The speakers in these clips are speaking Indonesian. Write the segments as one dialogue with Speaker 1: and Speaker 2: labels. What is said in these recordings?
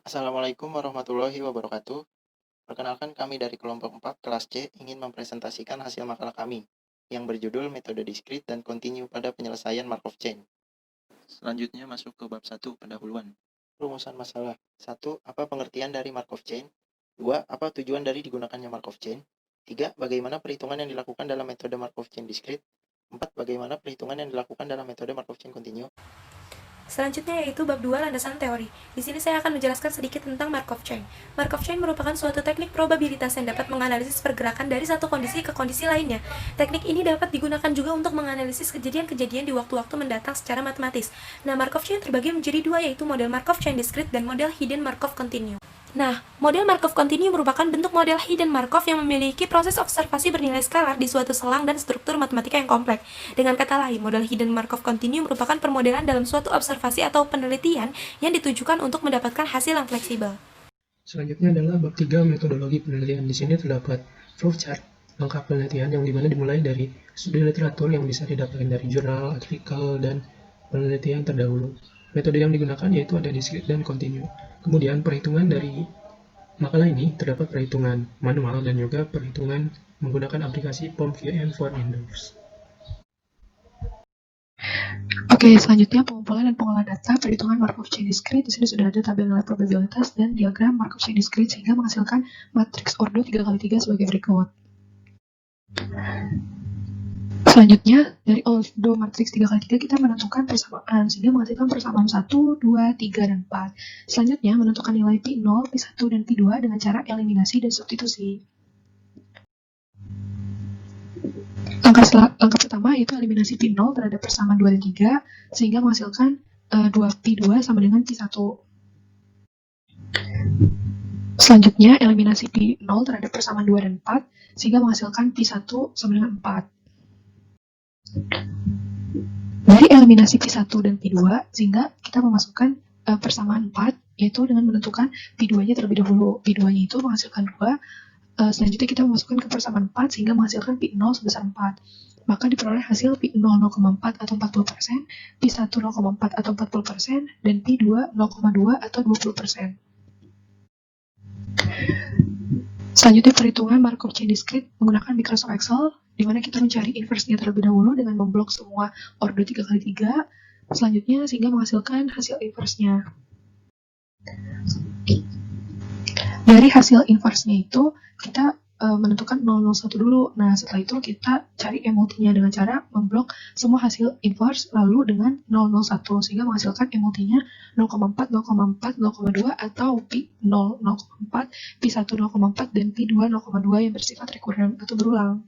Speaker 1: Assalamualaikum warahmatullahi wabarakatuh. Perkenalkan kami dari kelompok 4 kelas C ingin mempresentasikan hasil makalah kami yang berjudul Metode Diskrit dan Kontinu pada Penyelesaian Markov Chain. Selanjutnya masuk ke bab 1 pendahuluan. Rumusan masalah. 1. Apa pengertian dari Markov Chain? 2. Apa tujuan dari digunakannya Markov Chain? 3. Bagaimana perhitungan yang dilakukan dalam metode Markov Chain Diskrit? 4. Bagaimana perhitungan yang dilakukan dalam metode Markov Chain Kontinu?
Speaker 2: Selanjutnya yaitu bab 2 landasan teori. Di sini saya akan menjelaskan sedikit tentang Markov Chain. Markov Chain merupakan suatu teknik probabilitas yang dapat menganalisis pergerakan dari satu kondisi ke kondisi lainnya. Teknik ini dapat digunakan juga untuk menganalisis kejadian-kejadian di waktu-waktu mendatang secara matematis. Nah, Markov Chain terbagi menjadi dua, yaitu model Markov Chain Discrete dan model Hidden Markov Continue. Nah, model Markov Continue merupakan bentuk model hidden Markov yang memiliki proses observasi bernilai skalar di suatu selang dan struktur matematika yang kompleks. Dengan kata lain, model hidden Markov Continue merupakan permodelan dalam suatu observasi atau penelitian yang ditujukan untuk mendapatkan hasil yang fleksibel.
Speaker 3: Selanjutnya adalah bab 3 metodologi penelitian. Di sini terdapat flowchart langkah penelitian yang dimana dimulai dari studi literatur yang bisa didapatkan dari jurnal, artikel, dan penelitian terdahulu. Metode yang digunakan yaitu ada discrete dan continue. Kemudian perhitungan dari makalah ini terdapat perhitungan manual dan juga perhitungan menggunakan aplikasi POM-QM for Windows. Oke, selanjutnya pengumpulan dan pengolahan data perhitungan Markov chain discrete. Di sini sudah ada tabel nilai probabilitas dan diagram Markov chain discrete sehingga menghasilkan matriks ordo 3x3 sebagai berikut. Selanjutnya, dari ordo matriks 3x3 kita menentukan persamaan sehingga menghasilkan persamaan 1, 2, 3, dan 4. Selanjutnya, menentukan nilai P0, P1, dan P2 dengan cara eliminasi dan substitusi. Langkah pertama yaitu eliminasi P0 terhadap persamaan 2 dan 3 sehingga menghasilkan 2P2 sama dengan P1. Selanjutnya, eliminasi P0 terhadap persamaan 2 dan 4 sehingga menghasilkan P1 sama dengan 4. Dari eliminasi P1 dan P2 sehingga kita memasukkan persamaan 4 yaitu dengan menentukan P2-nya terlebih dahulu. P2-nya itu menghasilkan 2. Selanjutnya kita memasukkan ke persamaan 4 sehingga menghasilkan P0 sebesar 4. Maka diperoleh hasil P0 0,4 atau 40%, P1 0,4 atau 40%, dan P2 0,2 atau 20%. Selanjutnya perhitungan Markov chain discrete menggunakan Microsoft Excel, di mana kita mencari inverse-nya terlebih dahulu dengan memblok semua ordo 3x3, selanjutnya sehingga menghasilkan hasil inverse-nya. Dari hasil inverse-nya itu, kita menentukan 001 dulu. Nah, setelah itu kita cari MUT-nya dengan cara memblok semua hasil inverse lalu dengan 001 sehingga menghasilkan MUT-nya 0,4, 0,4, 0,2 atau P0 0,4, P1 0,4 dan P2 0,2 yang bersifat recurrent atau berulang.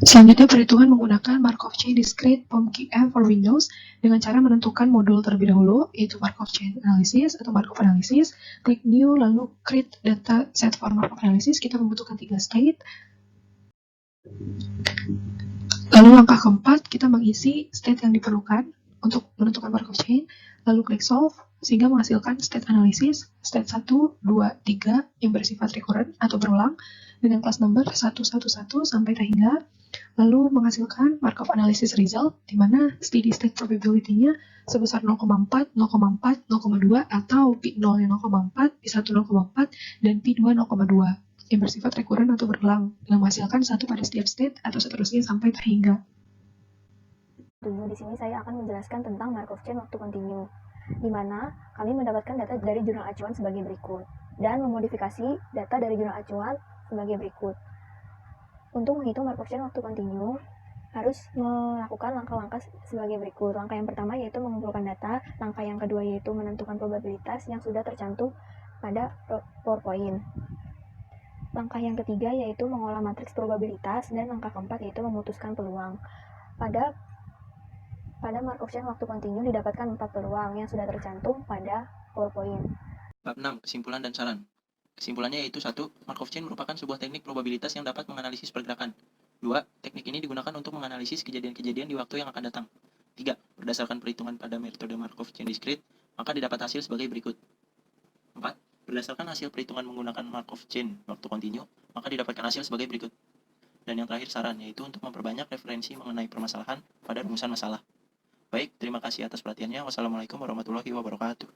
Speaker 3: Selanjutnya perhitungan menggunakan Markov chain discrete POM-QM for Windows dengan cara menentukan modul terlebih dahulu, yaitu Markov chain analysis atau Markov analysis. Klik new lalu create data set for Markov analysis. Kita membutuhkan 3 state. Lalu langkah keempat kita mengisi state yang diperlukan untuk menentukan Markov chain. Lalu klik solve sehingga menghasilkan state analysis state 1, 2, 3 yang bersifat recurrent atau berulang dengan class number 111 sampai hingga, lalu menghasilkan Markov analysis result di mana steady state probability-nya sebesar 0,4, 0,4, 0,2 atau P0 yang 0,4, P1 0,4 dan P2 0,2 yang bersifat recurrent atau berulang yang menghasilkan satu pada setiap state atau seterusnya sampai hingga.
Speaker 4: Di sini saya akan menjelaskan tentang Markov chain waktu kontinu, di mana kami mendapatkan data dari jurnal acuan sebagai berikut dan memodifikasi data dari jurnal acuan sebagai berikut. Untuk menghitung Markov chain waktu kontinu, harus melakukan langkah-langkah sebagai berikut. Langkah yang pertama yaitu mengumpulkan data, langkah yang kedua yaitu menentukan probabilitas yang sudah tercantum pada PowerPoint. Langkah yang ketiga yaitu mengolah matriks probabilitas, dan langkah keempat yaitu memutuskan peluang. Pada Markov chain waktu kontinu didapatkan 4 peluang yang sudah tercantum pada PowerPoint.
Speaker 1: Bab 6. Kesimpulan dan saran. Kesimpulannya yaitu 1. Markov chain merupakan sebuah teknik probabilitas yang dapat menganalisis pergerakan. 2. Teknik ini digunakan untuk menganalisis kejadian-kejadian di waktu yang akan datang. 3. Berdasarkan perhitungan pada metode Markov chain discrete, maka didapat hasil sebagai berikut. 4. Berdasarkan hasil perhitungan menggunakan Markov chain waktu kontinu, maka didapatkan hasil sebagai berikut. Dan yang terakhir saran, yaitu untuk memperbanyak referensi mengenai permasalahan pada rumusan masalah. Baik, terima kasih atas perhatiannya. Wassalamualaikum warahmatullahi wabarakatuh.